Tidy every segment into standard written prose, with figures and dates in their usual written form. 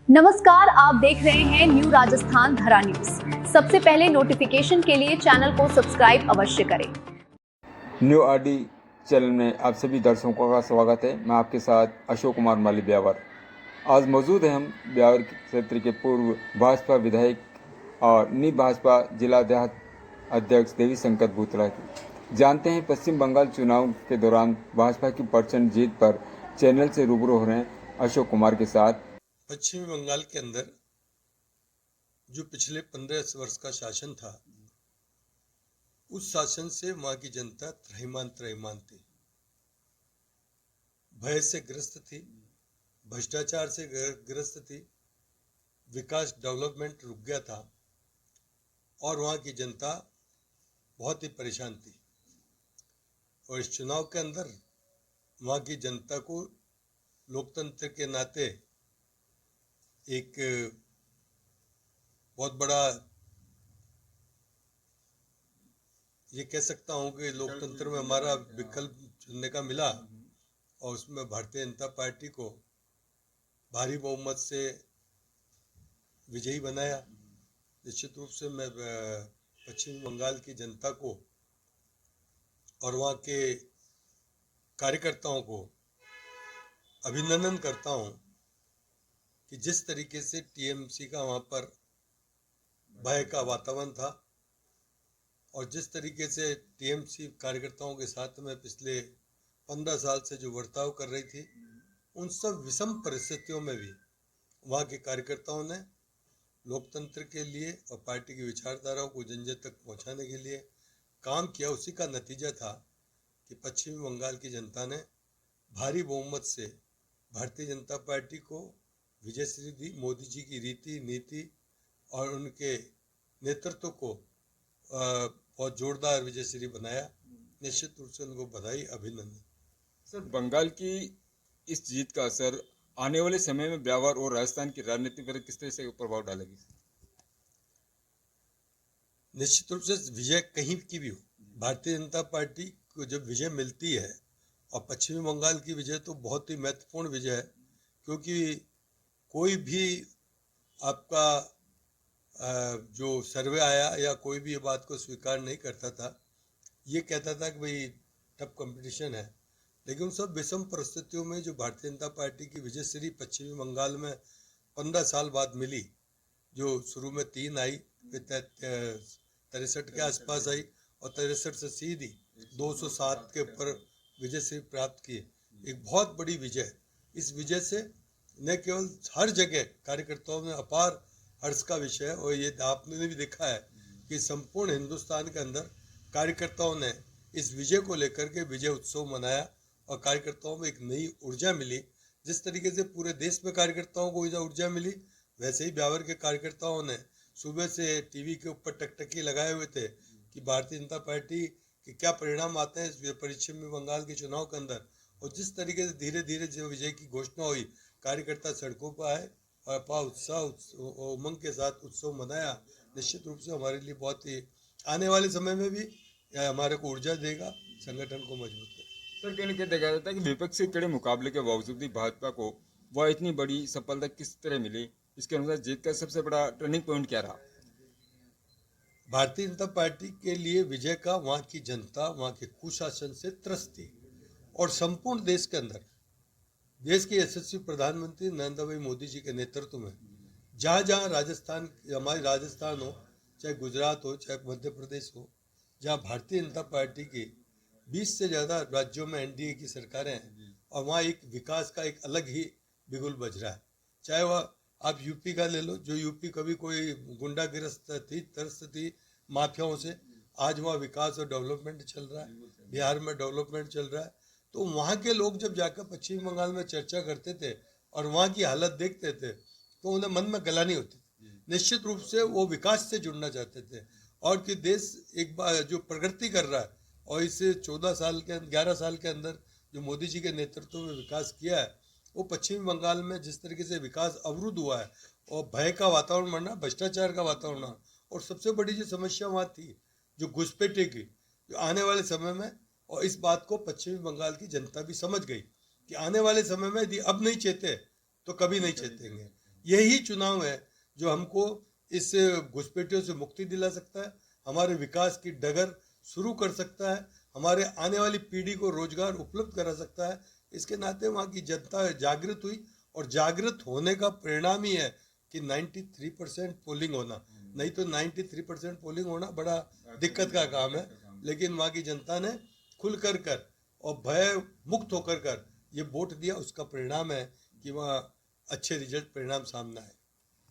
नमस्कार, आप देख रहे हैं न्यू राजस्थान धरा न्यूज। सबसे पहले नोटिफिकेशन के लिए चैनल को सब्सक्राइब अवश्य करें। न्यू आरडी चैनल में आप सभी दर्शकों का स्वागत है। मैं आपके साथ अशोक कुमार माली ब्यावर। आज मौजूद हैं हम ब्यावर क्षेत्र के पूर्व भाजपा विधायक और नी भाजपा जिला देहात अध्यक्ष देवी शंकर भूतड़ा की। जानते हैं पश्चिम बंगाल चुनाव के दौरान भाजपा की प्रचंड जीत पर चैनल से रूबरू हो रहे हैं अशोक कुमार के साथ। पश्चिमी बंगाल के अंदर जो पिछले 15 वर्ष का शासन था, उस शासन से वहां की जनता त्रहिमान थी, भय से ग्रस्त थी, भ्रष्टाचार से ग्रस्त थी, विकास डेवलपमेंट रुक गया था और वहां की जनता बहुत ही परेशान थी। और इस चुनाव के अंदर वहां की जनता को लोकतंत्र के नाते एक बहुत बड़ा ये कह सकता हूं कि लोकतंत्र में हमारा विकल्प चुनने का मिला और उसमें भारतीय जनता पार्टी को भारी बहुमत से विजयी बनाया। निश्चित रूप से मैं पश्चिम बंगाल की जनता को और वहाँ के कार्यकर्ताओं को अभिनंदन करता हूँ कि जिस तरीके से टीएमसी का वहाँ पर भय का वातावरण था और जिस तरीके से टीएमसी कार्यकर्ताओं के साथ में पिछले 15 साल से जो बर्ताव कर रही थी, उन सब विषम परिस्थितियों में भी वहाँ के कार्यकर्ताओं ने लोकतंत्र के लिए और पार्टी की विचारधाराओं को जन जन तक पहुँचाने के लिए काम किया। उसी का नतीजा था कि पश्चिमी बंगाल की जनता ने भारी बहुमत से भारतीय जनता पार्टी को विजय श्री दी। मोदी जी की रीति नीति और उनके नेतृत्व को बहुत जोरदार विजय श्री बनाया। निश्चित रूप से उनको बधाई, अभिनंदन। सर, बंगाल की इस जीत का असर आने वाले समय में ब्यावर और राजस्थान की राजनीति पर किस तरह से प्रभाव डालेगी? निश्चित रूप से विजय कहीं की भी हो, भारतीय जनता पार्टी को जब विजय मिलती है, और पश्चिमी बंगाल की विजय तो बहुत ही महत्वपूर्ण विजय है, क्योंकि कोई भी आपका जो सर्वे आया या कोई भी ये बात को स्वीकार नहीं करता था, ये कहता था कि भाई टफ कंपटीशन है। लेकिन सब विषम परिस्थितियों में जो भारतीय जनता पार्टी की विजय श्री पश्चिमी बंगाल में 15 साल बाद मिली, जो शुरू में 3 आई, फिर 63 के आसपास आई और 63 से सीधी 207 के ऊपर विजय श्री प्राप्त की, एक बहुत बड़ी विजय। इस विजय से न केवल हर जगह कार्यकर्ताओं में अपार हर्ष का विषय है, और ये आपने भी देखा है कि संपूर्ण हिंदुस्तान के अंदर कार्यकर्ताओं ने इस विजय को लेकर के विजय उत्सव मनाया और कार्यकर्ताओं में एक नई ऊर्जा मिली। जिस तरीके से पूरे देश में कार्यकर्ताओं को ऊर्जा मिली, वैसे ही ब्यावर के कार्यकर्ताओं ने सुबह से टीवी के ऊपर टकटकी लगाए हुए थे कि भारतीय जनता पार्टी के क्या परिणाम आते हैं इस पश्चिमी बंगाल के चुनाव के अंदर। और जिस तरीके से धीरे धीरे जो विजय की घोषणा हुई, कार्यकर्ता सड़कों पर आए और अपना उत्साह उमंग के साथ उत्सव मनाया। निश्चित रूप से हमारे लिए बहुत ही आने वाले समय में भी हमारे को ऊर्जा देगा, संगठन को मजबूत करेगा। सर, कहने के देखा जाता है कि विपक्ष से कड़े मुकाबले के बावजूद भी भाजपा को वह इतनी बड़ी सफलता किस तरह मिली? इसके अनुसार जीत का सबसे बड़ा टर्निंग पॉइंट क्या रहा? भारतीय जनता पार्टी के लिए विजय का वहाँ की जनता वहाँ के कुशासन से त्रस्त थी, और संपूर्ण देश के अंदर देश के यशस्वी प्रधानमंत्री नरेंद्र भाई मोदी जी के नेतृत्व में जहाँ जहाँ राजस्थान, हमारी राजस्थान हो, चाहे गुजरात हो, चाहे मध्य प्रदेश हो, जहाँ भारतीय जनता पार्टी की 20 से ज़्यादा राज्यों में एनडीए की सरकारें हैं, और वहाँ एक विकास का एक अलग ही बिगुल बज रहा है। चाहे वह आप यूपी का ले लो, जो यूपी कभी कोई गुंडागिरस्त थी, त्रस्त थी माफियाओं से, आज वहाँ विकास और डेवलपमेंट चल रहा है। बिहार में डेवलपमेंट चल रहा है। तो वहाँ के लोग जब जाकर पश्चिम बंगाल में चर्चा करते थे और वहाँ की हालत देखते थे, तो उन्हें मन में गलानी होती थी। निश्चित रूप से वो विकास से जुड़ना चाहते थे, और कि देश एक बार जो प्रगति कर रहा है, और इस 11 साल के अंदर जो मोदी जी के नेतृत्व में विकास किया है, वो पश्चिमी बंगाल में जिस तरीके से विकास अवरुद्ध हुआ है और भय का वातावरण बनना, भ्रष्टाचार का वातावरण, और सबसे बड़ी जो समस्या वहाँ थी जो घुसपैठे की, जो आने वाले समय में, और इस बात को पश्चिमी बंगाल की जनता भी समझ गई कि आने वाले समय में यदि अब नहीं चेते तो कभी नहीं चेतेंगे। यही चुनाव है जो हमको इस घुसपैठियों से मुक्ति दिला सकता है, हमारे विकास की डगर शुरू कर सकता है, हमारे आने वाली पीढ़ी को रोजगार उपलब्ध करा सकता है। इसके नाते वहाँ की जनता जागृत हुई और जागृत होने का परिणाम ही है कि 93% पोलिंग होना। नहीं तो 93% पोलिंग होना बड़ा दिक्कत का काम है, लेकिन वहाँ की जनता ने खुल कर और भय मुक्त होकर कर ये वोट दिया। उसका परिणाम है कि वहाँ अच्छे रिजल्ट परिणाम सामने आए।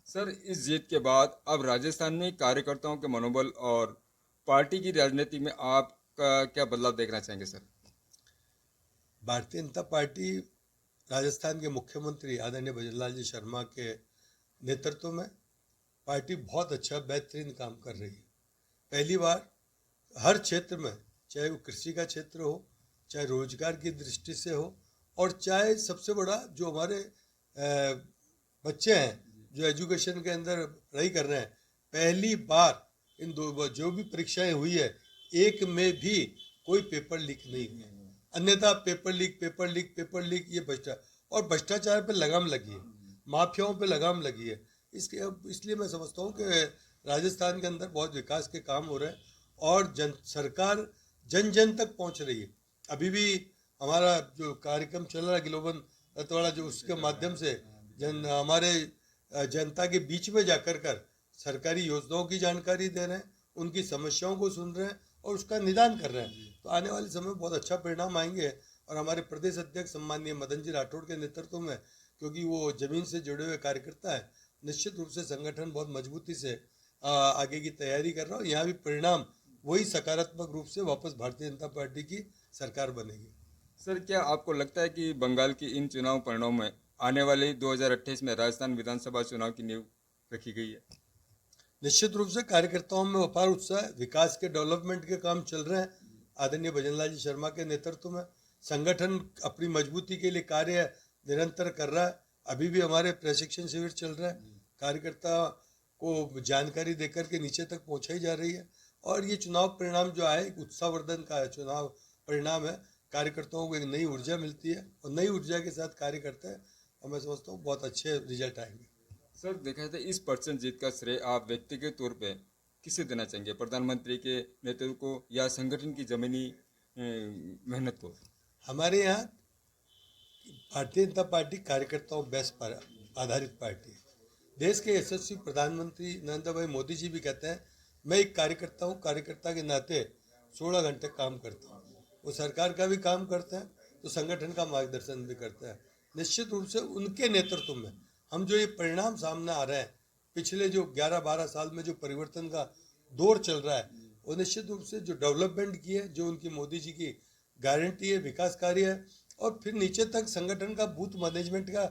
सर, इस जीत के बाद अब राजस्थान में कार्यकर्ताओं के मनोबल और पार्टी की राजनीति में आपका क्या बदलाव देखना चाहेंगे सर? भारतीय जनता पार्टी राजस्थान के मुख्यमंत्री आदरणीय भजनलाल जी शर्मा के नेतृत्व में पार्टी बहुत अच्छा बेहतरीन काम कर रही है। पहली बार हर क्षेत्र में, चाहे वो कृषि का क्षेत्र हो, चाहे रोजगार की दृष्टि से हो, और चाहे सबसे बड़ा जो हमारे बच्चे हैं जो एजुकेशन के अंदर पढ़ाई कर रहे हैं, पहली बार इन दो जो भी परीक्षाएं हुई है, एक में भी कोई पेपर लीक नहीं हुआ। अन्यथा पेपर लीक ये भ्रष्टाचार पे लगाम लगी है, माफियाओं पे लगाम लगी है। इसलिए मैं समझता हूँ कि राजस्थान के अंदर बहुत विकास के काम हो रहे हैं और सरकार जन जन तक पहुँच रही है। अभी भी हमारा जो कार्यक्रम चल रहा है ग्लोबल रतवाड़ा, जो उसके माध्यम से हमारे जनता के बीच में जाकर सरकारी योजनाओं की जानकारी दे रहे हैं, उनकी समस्याओं को सुन रहे हैं और उसका निदान कर रहे हैं। तो आने वाले समय में बहुत अच्छा परिणाम आएंगे। और हमारे प्रदेश अध्यक्ष सम्माननीय मदन जी राठौड़ के नेतृत्व में, क्योंकि वो जमीन से जुड़े हुए कार्यकर्ता है, निश्चित रूप से संगठन बहुत मजबूती से आगे की तैयारी कर रहा है। यहाँ भी परिणाम वही सकारात्मक रूप से वापस भारतीय जनता पार्टी की सरकार बनेगी। सर, क्या आपको लगता है कि बंगाल की इन चुनाव परिणामों में आने वाले 2028 में राजस्थान विधानसभा चुनाव की नींव रखी गई है? निश्चित रूप से कार्यकर्ताओं में अपार उत्साह है। विकास के डेवलपमेंट के काम चल रहे हैं आदरणीय भजनलाल जी शर्मा के नेतृत्व में। संगठन अपनी मजबूती के लिए कार्य निरंतर कर रहा है। अभी भी हमारे प्रशिक्षण शिविर चल रहे हैं, कार्यकर्ता को जानकारी देकर के नीचे तक पहुंचाई जा रही है। और ये चुनाव परिणाम जो आए, एक उत्साहवर्धन का चुनाव परिणाम है। कार्यकर्ताओं को एक नई ऊर्जा मिलती है और नई ऊर्जा के साथ कार्य करते हैं और मैं समझता हूँ बहुत अच्छे रिजल्ट आएंगे। सर, देखा जाए इस % जीत का श्रेय आप व्यक्तिगत तौर पे किसे देना चाहेंगे? प्रधानमंत्री के नेतृत्व को या संगठन की जमीनी मेहनत को? हमारे यहाँ भारतीय जनता पार्टी कार्यकर्ताओं बेस पर आधारित पार्टी है। देश के यशस्वी प्रधानमंत्री नरेंद्र भाई मोदी जी भी कहते हैं, मैं एक कार्यकर्ता हूँ, कार्यकर्ता के नाते 16 घंटे काम करता हूँ। वो सरकार का भी काम करते हैं तो संगठन का मार्गदर्शन भी करते हैं। निश्चित रूप से उनके नेतृत्व में हम जो ये परिणाम सामने आ रहे हैं, पिछले जो 11-12 साल में जो परिवर्तन का दौर चल रहा है, वो निश्चित रूप से जो डेवलपमेंट की है, जो उनकी मोदी जी की गारंटी है, विकास कार्य है, और फिर नीचे तक संगठन का बूथ मैनेजमेंट का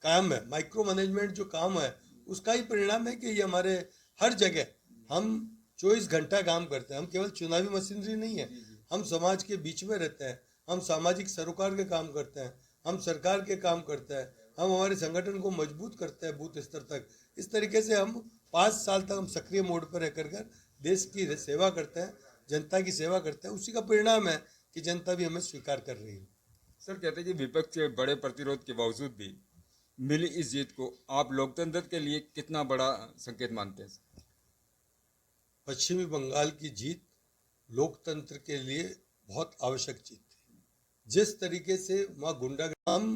काम है, माइक्रो मैनेजमेंट जो काम है, उसका ही परिणाम है कि ये हमारे हर जगह हम 24 घंटा काम करते हैं। हम केवल चुनावी मशीनरी नहीं है, हम समाज के बीच में रहते हैं, हम सामाजिक सरोकार के काम करते हैं, हम सरकार के काम करते हैं, हम हमारे संगठन को मजबूत करते हैं बूथ स्तर तक। इस तरीके से हम 5 साल तक हम सक्रिय मोड पर रहकर देश की सेवा करते हैं, जनता की सेवा करते हैं। उसी का परिणाम है कि जनता भी हमें स्वीकार कर रही है। सर, कहते हैं कि विपक्ष के बड़े प्रतिरोध के बावजूद भी मिली इस जीत को आप लोकतंत्र के लिए कितना बड़ा संकेत मानते हैं? पश्चिमी बंगाल की जीत लोकतंत्र के लिए बहुत आवश्यक जीत थी। जिस तरीके से वहाँ गुंडा, हम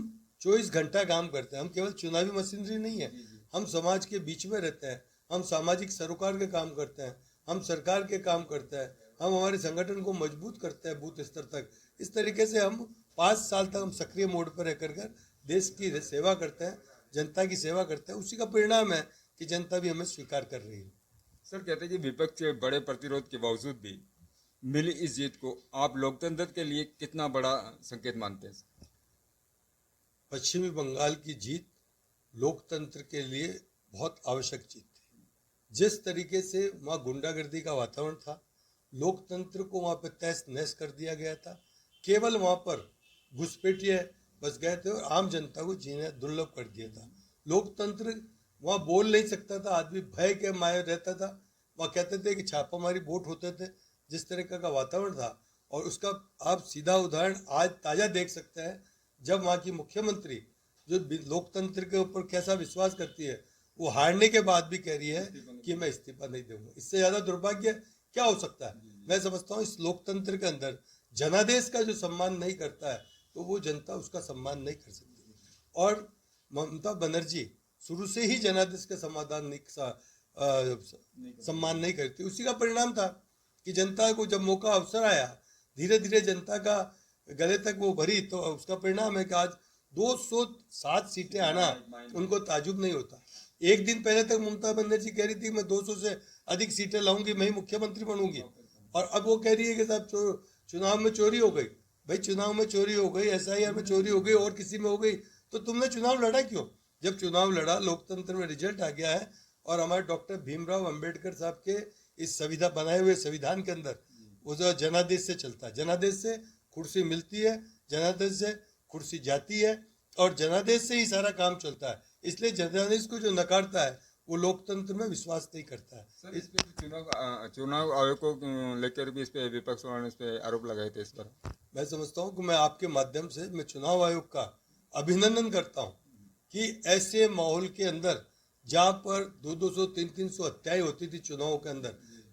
24 घंटा काम करते हैं, हम केवल चुनावी मशीनरी नहीं है, हम समाज के बीच में रहते हैं, हम सामाजिक सरोकार के काम करते हैं, हम सरकार के काम करते हैं, हम हमारे संगठन को मजबूत करते हैं बूथ स्तर तक। इस तरीके से हम 5 साल तक हम सक्रिय मोड पर रहकर देश की सेवा करते हैं, जनता की सेवा करते हैं। उसी का परिणाम है कि जनता भी हमें स्वीकार कर रही है। सर, कहते हैं कि विपक्ष के बड़े प्रतिरोध के बावजूद भी मिली इस जीत को आप लोकतंत्र के लिए कितना बड़ा संकेत मानते हैं? पश्चिमी बंगाल की जीत लोकतंत्र के लिए बहुत आवश्यक जीत थी। जिस तरीके से वहाँ गुंडागर्दी का वातावरण था, लोकतंत्र को वहाँ पर तहस नहस कर दिया गया था। केवल वहाँ पर घुसपैठिए बस गए थे और आम जनता को जीना दुर्लभ कर दिया था। लोकतंत्र वहाँ बोल नहीं सकता था, आदमी भय के मारे रहता था। वहाँ कहते थे कि छापामारी वोट होते थे, जिस तरह का वातावरण था। और उसका आप सीधा उदाहरण आज ताज़ा देख सकते हैं, जब वहाँ की मुख्यमंत्री जो लोकतंत्र के ऊपर कैसा विश्वास करती है, वो हारने के बाद भी कह रही है कि मैं इस्तीफा नहीं दूंगा। इससे ज्यादा दुर्भाग्य क्या हो सकता है? मैं समझता हूँ इस लोकतंत्र के अंदर जनादेश का जो सम्मान नहीं करता है तो वो जनता उसका सम्मान नहीं कर सकती। और ममता बनर्जी शुरू से ही जनादेश का सम्मान नहीं करती। उसी का परिणाम था कि जनता को जब मौका अवसर आया, धीरे धीरे जनता का गले तक वो भरी, तो उसका परिणाम है कि आज 207 सीटें आना उनको ताजुब नहीं होता। एक दिन पहले तक ममता बनर्जी कह रही थी मैं 200 से अधिक सीटें लाऊंगी, मैं ही मुख्यमंत्री बनूंगी, और अब वो कह रही है कि साहब चुनाव में चोरी हो गई। भाई चुनाव में चोरी हो गई, SIR में चोरी हो गई और किसी में हो गई, तो तुमने चुनाव लड़ा क्यों? जब चुनाव लड़ा, लोकतंत्र में रिजल्ट आ गया है, और हमारे डॉक्टर भीमराव अंबेडकर साहब के इस संविधान बनाए हुए संविधान के अंदर वो जो जनादेश से चलता है, जनादेश से कुर्सी मिलती है, जनादेश से कुर्सी जाती है, और जनादेश से ही सारा काम चलता है। इसलिए जनादेश को जो नकारता है वो लोकतंत्र में विश्वास नहीं करता है। सर, इस पे चुनाव आयोग को लेकर भी इस पे विपक्ष वालों ने इस पे आरोप लगाए थे। इस पर मैं समझता हूँ कि मैं आपके माध्यम से मैं चुनाव आयोग का अभिनंदन करता हूँ कि ऐसे माहौल के अंदर जहाँ पर 200 300 हत्याएं होती थी चुनाव के अंदर,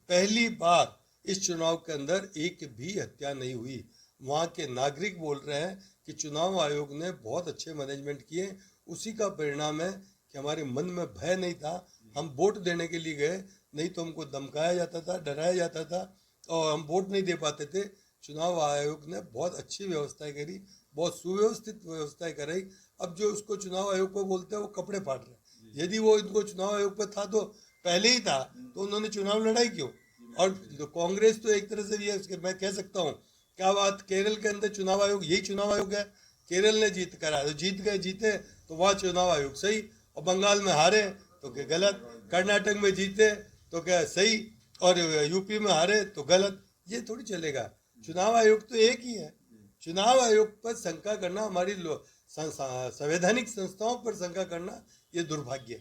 पहली बार इस चुनाव के अंदर एक भी हत्या नहीं हुई। वहाँ के नागरिक बोल रहे हैं कि चुनाव आयोग ने बहुत अच्छे मैनेजमेंट किए। उसी का परिणाम है कि हमारे मन में भय नहीं था, हम वोट देने के लिए गए, नहीं तो हमको धमकाया जाता था, डराया जाता था, और हम वोट नहीं दे पाते थे। चुनाव आयोग ने बहुत अच्छी व्यवस्थाएं करी, बहुत सुव्यवस्थित व्यवस्थाएं कराई। अब जो उसको चुनाव आयोग को बोलते हैं वो कपड़े फाड़ रहे हैं। यदि वो इनको चुनाव आयोग पर था तो पहले ही था, तो उन्होंने चुनाव लड़ाई क्यों? और कांग्रेस तो एक तरह से ये मैं कह सकता हूँ, क्या बात, केरल के अंदर चुनाव आयोग यही चुनाव आयोग है। केरल ने जीत करा तो जीत गए, जीते तो वहाँ चुनाव आयोग सही, और बंगाल में हारे तो क्या गलत, कर्नाटक में जीते तो क्या सही, और यूपी में हारे तो गलत। ये थोड़ी चलेगा। चुनाव आयोग तो एक ही है। चुनाव आयोग पर शंका करना, हमारी संवैधानिक संस्थाओं पर शंका करना, ये दुर्भाग्य है।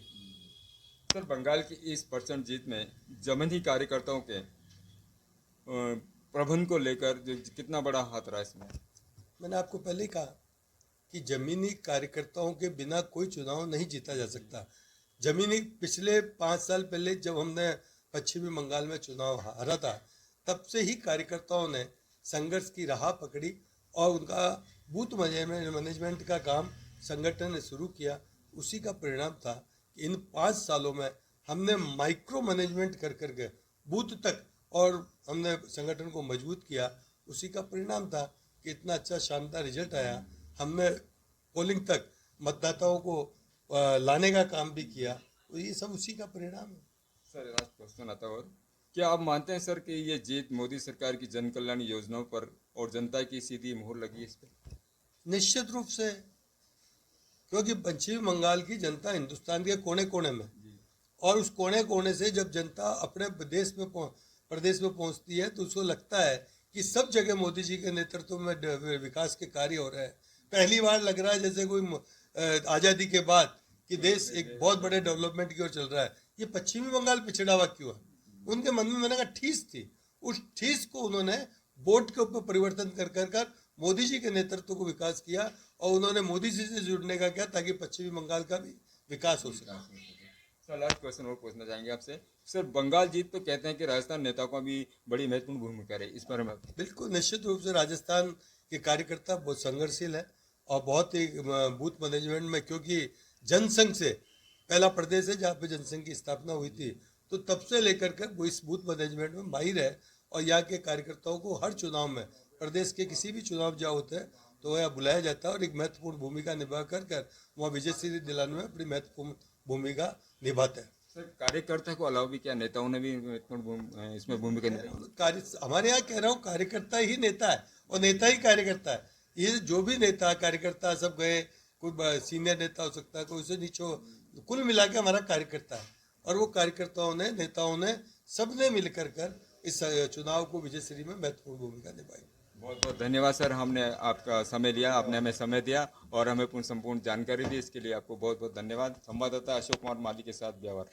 सर, बंगाल की इस % जीत में जमीनी कार्यकर्ताओं के प्रबंधन को लेकर जो कितना बड़ा हाथ रहा इसमें? मैंने आपको पहले ही कहा कि जमीनी कार्यकर्ताओं के बिना कोई चुनाव नहीं जीता जा सकता। जमीनी पिछले 5 साल पहले जब हमने पश्चिमी बंगाल में चुनाव हारा था, तब से ही कार्यकर्ताओं ने संघर्ष की राह पकड़ी, और उनका बूथ मैनेजमेंट का काम संगठन ने शुरू किया। उसी का परिणाम था कि इन 5 सालों में हमने माइक्रो मैनेजमेंट कर करके बूथ तक, और हमने संगठन को मजबूत किया। उसी का परिणाम था कि इतना अच्छा शानदार रिजल्ट आया। हमने पोलिंग तक मतदाताओं को लाने का काम भी किया, तो ये सब उसी का परिणाम है। सर, लास्ट क्वेश्चन आता है, और क्या आप मानते हैं सर कि ये जीत मोदी सरकार की जन कल्याण योजनाओं पर और जनता की सीधी मोहर लगी इस पर? निश्चित रूप से, क्योंकि पश्चिमी बंगाल की जनता हिंदुस्तान के कोने कोने में, और उस कोने कोने से जब जनता अपने प्रदेश में पहुंचती है तो उसको लगता है कि सब जगह मोदी जी के नेतृत्व में विकास के कार्य हो रहे हैं। पहली बार लग रहा है जैसे कोई आज़ादी के बाद कि देश एक बहुत बड़े डेवलपमेंट की ओर चल रहा है। ये पश्चिमी बंगाल पिछड़ा हुआ क्यों है? उनके मन में, मैंने कहा, ठीस थी। उस ठीस को उन्होंने वोट के ऊपर परिवर्तन कर मोदी जी के नेतृत्व को विकास किया, और उन्होंने मोदी जी से जुड़ने का किया ताकि पश्चिमी बंगाल का भी विकास हो सके। सर, लास्ट क्वेश्चन और पूछना चाहेंगे आपसे। सर, बंगाल जीत तो कहते हैं कि राजस्थान नेताओं का भी बड़ी महत्वपूर्ण भूमिका रही, इस पर में? बिल्कुल, निश्चित रूप से राजस्थान के कार्यकर्ता बहुत संघर्षशील है, और बहुत ही बूथ मैनेजमेंट में, क्योंकि जनसंघ से पहला प्रदेश है जहाँ पे जनसंघ की स्थापना हुई थी, तो तब से लेकर कर वो इस बूथ मैनेजमेंट में माहिर है। और यहाँ के कार्यकर्ताओं को हर चुनाव में, प्रदेश के किसी भी चुनाव जहाँ होते हैं तो वह बुलाया जाता है, और एक महत्वपूर्ण भूमिका निभा कर वहाँ विजयश्री दिलाने में अपनी महत्वपूर्ण भूमिका निभाते हैं। सर, कार्यकर्ता को अलावा भी क्या नेताओं ने भी इसमें भूमिका निभाई? हमारे यहाँ कह रहा हूँ, कार्यकर्ता ही नेता है और नेता ही कार्यकर्ता है। ये जो भी नेता कार्यकर्ता सब गए, कोई सीनियर नेता हो सकता है, कोई उससे नीचे, कुल मिला के हमारा कार्यकर्ता है। और वो कार्यकर्ताओं ने, नेताओं ने, सबने मिलकर कर इस चुनाव को विजयश्री में महत्वपूर्ण भूमिका निभाई। बहुत बहुत धन्यवाद सर, हमने आपका समय लिया, आपने हमें समय दिया और हमें संपूर्ण जानकारी दी, इसके लिए आपको बहुत बहुत धन्यवाद। संवाददाता अशोक कुमार माली के साथ ब्यावर।